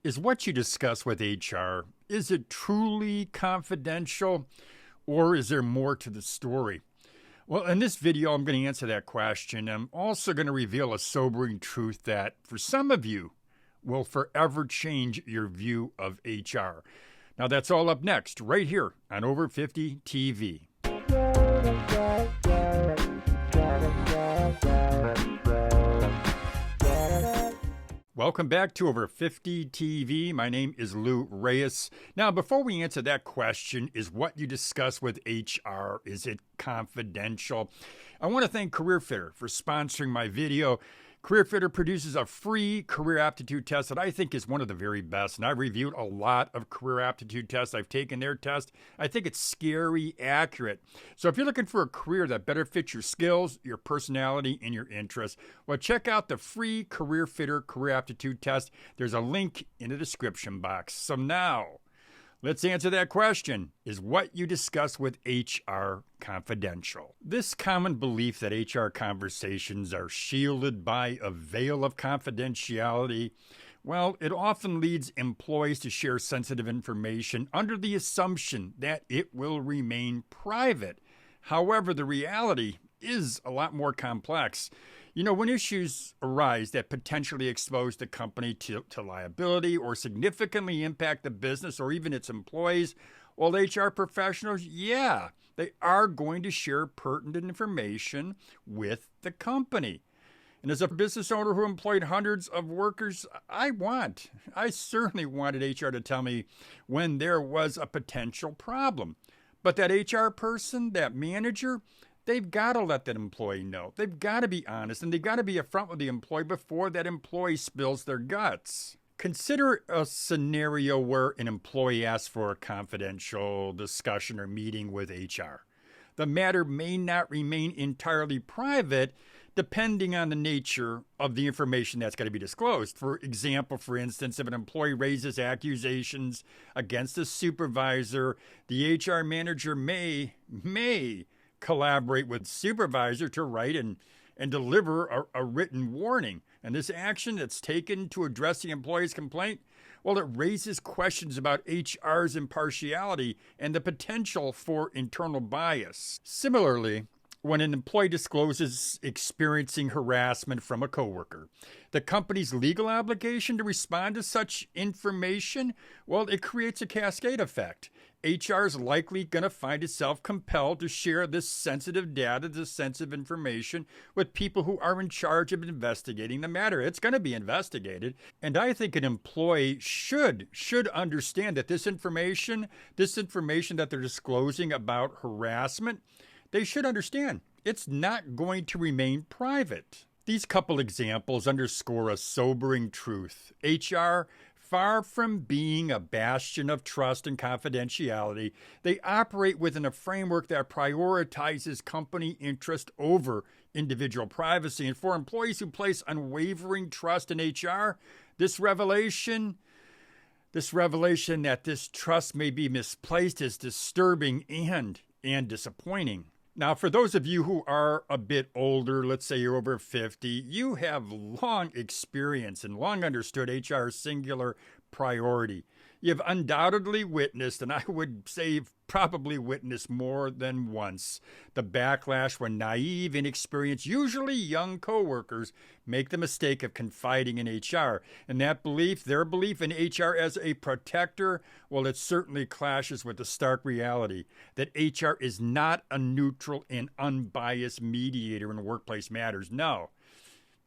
Is what you discuss with HR, is it truly confidential, or is there more to the story? Well, in this video, I'm going to answer that question. I'm also going to reveal a sobering truth that, for some of you, will forever change your view of HR. Now, that's all up next, right here on Over 50 TV. Welcome back to Over 50 TV. My name is Lou Reyes. Now, before we answer that question, is what you discuss with HR, is it confidential? I want to thank CareerFitter for sponsoring my video. CareerFitter produces a free career aptitude test that I think is one of the very best. And I've reviewed a lot of career aptitude tests. I've taken their test. I think it's scary accurate. So if you're looking for a career that better fits your skills, your personality, and your interests, well, check out the free CareerFitter career aptitude test. There's a link in the description box. So now, let's answer that question. Is what you discuss with HR confidential? This common belief that HR conversations are shielded by a veil of confidentiality, well, it often leads employees to share sensitive information under the assumption that it will remain private. However, the reality is a lot more complex. You know, when issues arise that potentially expose the company to liability or significantly impact the business or even its employees, well, HR professionals, yeah, they are going to share pertinent information with the company. And as a business owner who employed hundreds of workers, I certainly wanted HR to tell me when there was a potential problem. But that HR person, that manager, they've got to let that employee know. They've got to be honest, and they've got to be upfront with the employee before that employee spills their guts. Consider a scenario where an employee asks for a confidential discussion or meeting with HR. The matter may not remain entirely private, depending on the nature of the information that's going to be disclosed. For example, for instance, if an employee raises accusations against a supervisor, the HR manager may collaborate with supervisor to write and deliver a written warning. And this action that's taken to address the employee's complaint, well, it raises questions about HR's impartiality and the potential for internal bias. Similarly, when an employee discloses experiencing harassment from a coworker, the company's legal obligation to respond to such information, well, it creates a cascade effect. HR is likely going to find itself compelled to share this sensitive data, this sensitive information with people who are in charge of investigating the matter. It's going to be investigated. And I think an employee should understand that this information that they're disclosing about harassment, they should understand it's not going to remain private. These couple examples underscore a sobering truth. HR, far from being a bastion of trust and confidentiality, they operate within a framework that prioritizes company interest over individual privacy. And for employees who place unwavering trust in HR, this revelation that this trust may be misplaced is disturbing and disappointing. Now, for those of you who are a bit older, let's say you're over 50, you have long experience and long understood HR's singular priority. You've undoubtedly witnessed, and I would say probably witnessed more than once, the backlash when naive, inexperienced, usually young coworkers make the mistake of confiding in HR. And that belief, their belief in HR as a protector, well, it certainly clashes with the stark reality that HR is not a neutral and unbiased mediator in workplace matters. No.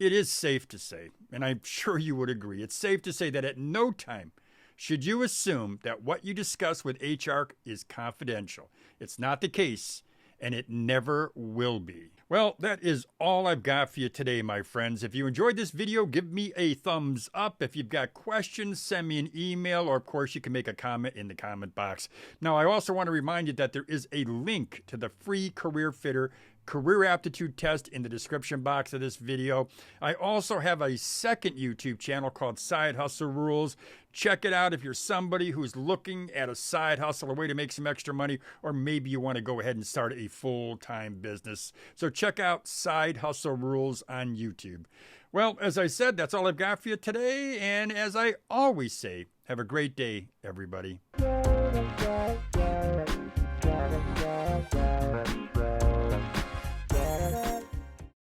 It is safe to say, and I'm sure you would agree, it's safe to say that at no time should you assume that what you discuss with HR is confidential. It's not the case, and it never will be. Well, that is all I've got for you today, my friends. If you enjoyed this video, give me a thumbs up. If you've got questions, send me an email, or of course you can make a comment in the comment box. Now, I also want to remind you that there is a link to the free CareerFitter career aptitude test in the description box of this video. I also have a second YouTube channel called Side Hustle Rules. Check it out if you're somebody who's looking at a side hustle, a way to make some extra money, or maybe you want to go ahead and start a full-time business. So check out Side Hustle Rules on YouTube. Well, as I said, that's all I've got for you today. And as I always say, have a great day, everybody.